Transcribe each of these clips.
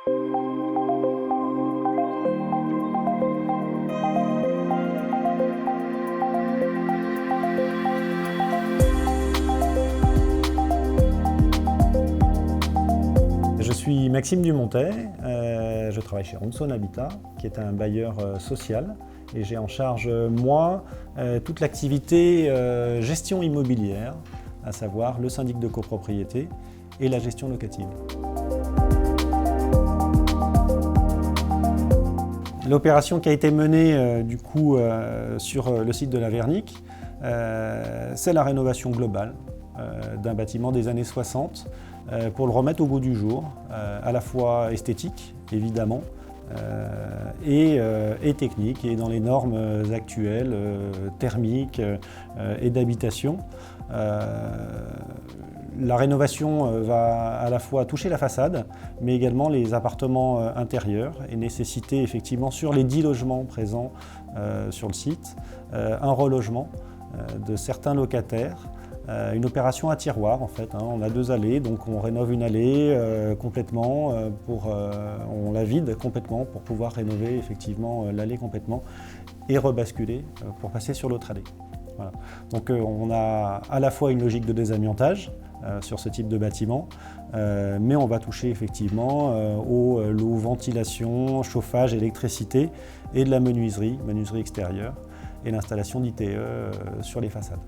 Je suis Maxime Dumontet, je travaille chez Ronson Habitat, qui est un bailleur social, et j'ai en charge, moi, toute l'activité gestion immobilière, à savoir le syndic de copropriété et la gestion locative. L'opération qui a été menée sur le site de la Vernic, c'est la rénovation globale d'un bâtiment des années 60 pour le remettre au goût du jour, à la fois esthétique évidemment et technique et dans les normes actuelles thermiques et d'habitation. La rénovation va à la fois toucher la façade, mais également les appartements intérieurs et nécessiter effectivement sur les 10 logements présents sur le site, un relogement de certains locataires, une opération à tiroir en fait. On a 2 allées, donc on rénove une allée complètement, on la vide complètement pour pouvoir rénover effectivement l'allée complètement et rebasculer pour passer sur l'autre allée. Voilà. Donc on a à la fois une logique de désamiantage sur ce type de bâtiment, mais on va toucher effectivement l'eau, ventilation, chauffage, électricité et de la menuiserie extérieure et l'installation d'ITE sur les façades.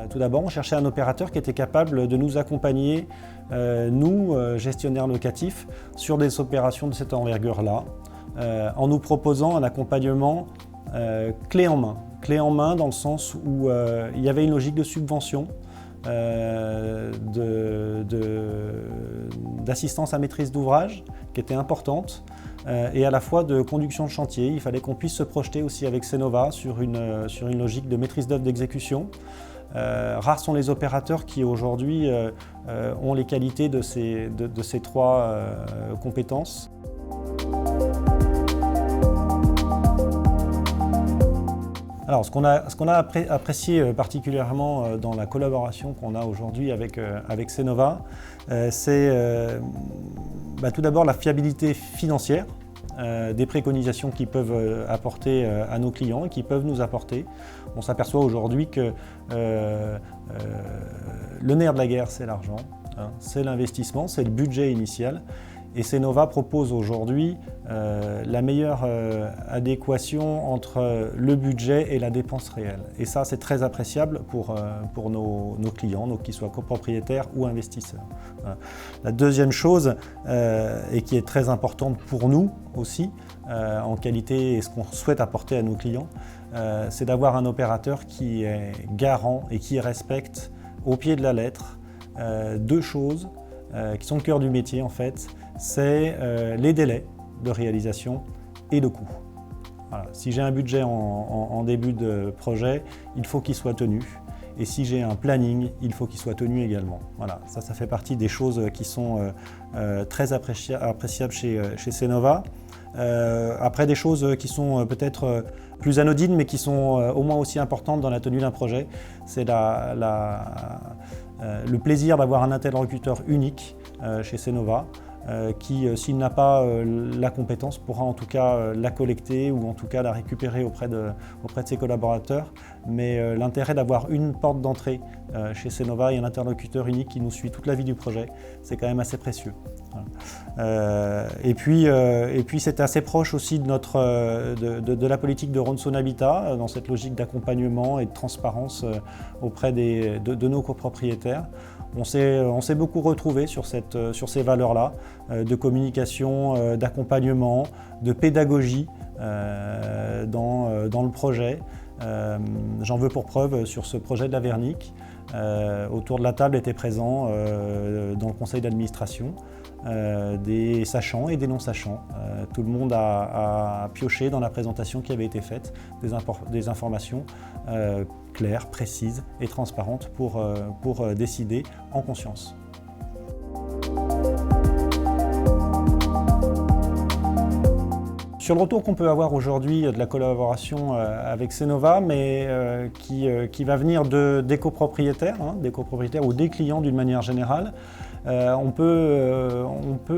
Tout d'abord, on cherchait un opérateur qui était capable de nous accompagner, nous, gestionnaires locatifs, sur des opérations de cette envergure-là, en nous proposant un accompagnement clé en main. Clé en main dans le sens où il y avait une logique de subvention, d'assistance à maîtrise d'ouvrage qui était importante et à la fois de conduction de chantier. Il fallait qu'on puisse se projeter aussi avec Cnova sur une logique de maîtrise d'œuvre d'exécution. Rares sont les opérateurs qui aujourd'hui ont les qualités de ces 3 compétences. Alors, ce qu'on a apprécié particulièrement dans la collaboration qu'on a aujourd'hui avec Cnova, c'est tout d'abord la fiabilité financière des préconisations qu'ils peuvent apporter à nos clients et qu'ils peuvent nous apporter. On s'aperçoit aujourd'hui que le nerf de la guerre, c'est l'argent, c'est l'investissement, c'est le budget initial. Et Cnova propose aujourd'hui la meilleure adéquation entre le budget et la dépense réelle. Et ça, c'est très appréciable pour nos clients, donc qu'ils soient copropriétaires ou investisseurs. Voilà. La deuxième chose, et qui est très importante pour nous aussi, en qualité et ce qu'on souhaite apporter à nos clients, c'est d'avoir un opérateur qui est garant et qui respecte au pied de la lettre 2 choses qui sont le cœur du métier en fait. C'est les délais de réalisation et le coût. Voilà. Si j'ai un budget en début de projet, il faut qu'il soit tenu. Et si j'ai un planning, il faut qu'il soit tenu également. Voilà. Ça fait partie des choses qui sont très appréciables chez Cnova. Après, des choses qui sont peut-être plus anodines, mais qui sont au moins aussi importantes dans la tenue d'un projet, c'est le plaisir d'avoir un interlocuteur unique chez Cnova. Qui, s'il n'a pas la compétence, pourra en tout cas la collecter ou en tout cas la récupérer auprès de ses collaborateurs. Mais l'intérêt d'avoir une porte d'entrée chez Cnova et un interlocuteur unique qui nous suit toute la vie du projet, c'est quand même assez précieux. Voilà. Et puis c'est assez proche aussi de la politique de Ronson Habitat, dans cette logique d'accompagnement et de transparence auprès de nos copropriétaires. On s'est beaucoup retrouvé sur ces valeurs-là, de communication, d'accompagnement, de pédagogie dans le projet. J'en veux pour preuve sur ce projet de la Vernic. Autour de la table étaient présents dans le conseil d'administration des sachants et des non-sachants. Tout le monde a pioché dans la présentation qui avait été faite, des informations claires, précises et transparentes pour décider en conscience. Sur le retour qu'on peut avoir aujourd'hui de la collaboration avec Cnova, mais qui va venir des copropriétaires, des copropriétaires ou des clients d'une manière générale, on peut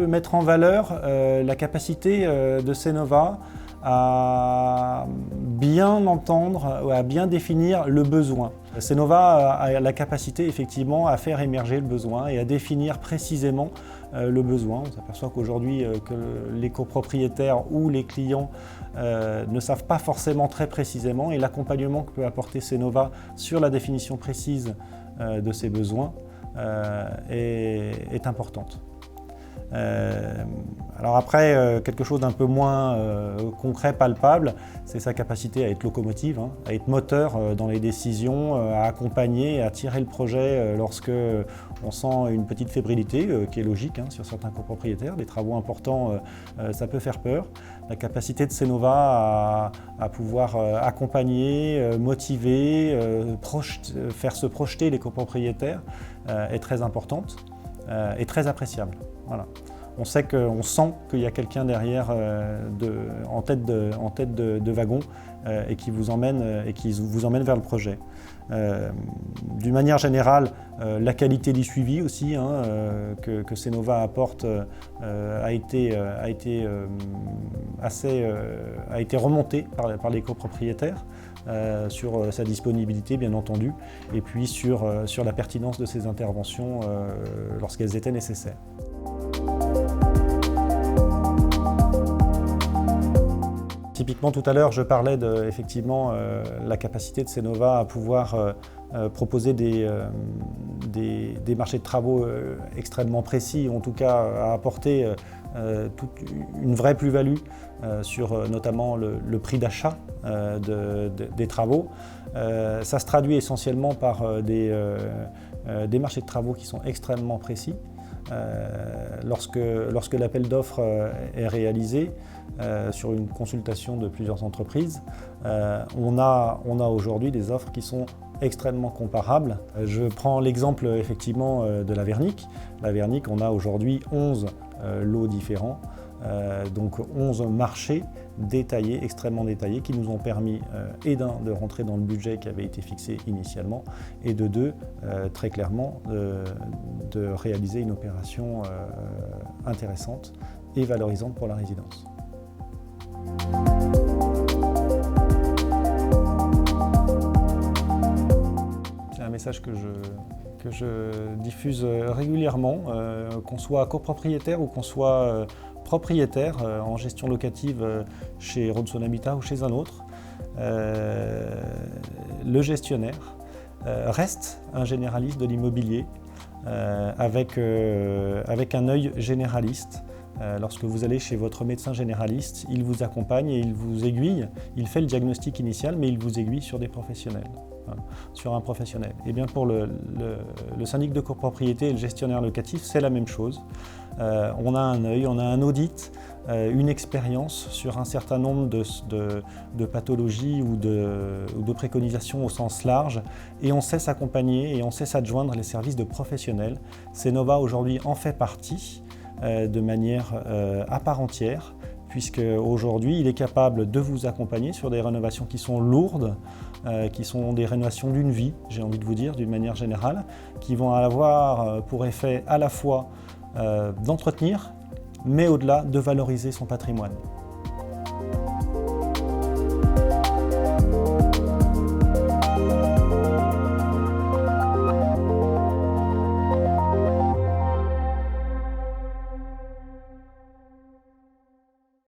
mettre en valeur la capacité de Cnova à bien entendre, à bien définir le besoin. Cnova a la capacité effectivement à faire émerger le besoin et à définir précisément le besoin. On s'aperçoit qu'aujourd'hui que les copropriétaires ou les clients ne savent pas forcément très précisément, et l'accompagnement que peut apporter Cnova sur la définition précise de ces besoins est importante. Alors après, quelque chose d'un peu moins concret, palpable, c'est sa capacité à être locomotive, à être moteur dans les décisions, à accompagner, à tirer le projet lorsque on sent une petite fébrilité, qui est logique sur certains copropriétaires. Des travaux importants, ça peut faire peur. La capacité de Cnova à pouvoir accompagner, motiver, faire se projeter les copropriétaires est très importante et très appréciable. Voilà. On sent qu'il y a quelqu'un derrière en tête de wagon et qui vous emmène vers le projet. D'une manière générale, la qualité du suivi aussi que Cnova apporte a été remontée par les copropriétaires sur sa disponibilité bien entendu, et puis sur la pertinence de ces interventions lorsqu'elles étaient nécessaires. Typiquement, tout à l'heure, je parlais de effectivement la capacité de Cnova à pouvoir proposer des marchés de travaux extrêmement précis, en tout cas à apporter une vraie plus-value sur notamment le prix d'achat des travaux. Ça se traduit essentiellement par des marchés de travaux qui sont extrêmement précis. Lorsque l'appel d'offres est réalisé sur une consultation de plusieurs entreprises, on a aujourd'hui des offres qui sont extrêmement comparables. Je prends l'exemple effectivement de la Vernich. La Vernich, on a aujourd'hui 11 lots différents, donc 11 marchés détaillés, extrêmement détaillés, qui nous ont permis et d'un, de rentrer dans le budget qui avait été fixé initialement, et de deux, très clairement, de réaliser une opération intéressante et valorisante pour la résidence. C'est un message que je diffuse régulièrement, qu'on soit copropriétaire ou qu'on soit propriétaire en gestion locative chez Ronson Habitat ou chez un autre. Le gestionnaire reste un généraliste de l'immobilier avec un œil généraliste. Lorsque vous allez chez votre médecin généraliste, il vous accompagne et il vous aiguille. Il fait le diagnostic initial, mais il vous aiguille sur des professionnels, sur un professionnel. Et bien pour le syndic de copropriété et le gestionnaire locatif, c'est la même chose. On a un œil, on a un audit, une expérience sur un certain nombre de pathologies ou de préconisations au sens large, et on sait s'accompagner et on sait s'adjoindre les services de professionnels. Cnova aujourd'hui en fait partie de manière à part entière, puisque aujourd'hui il est capable de vous accompagner sur des rénovations qui sont lourdes, qui sont des rénovations d'une vie, j'ai envie de vous dire, d'une manière générale, qui vont avoir pour effet à la fois d'entretenir, mais au-delà de valoriser son patrimoine.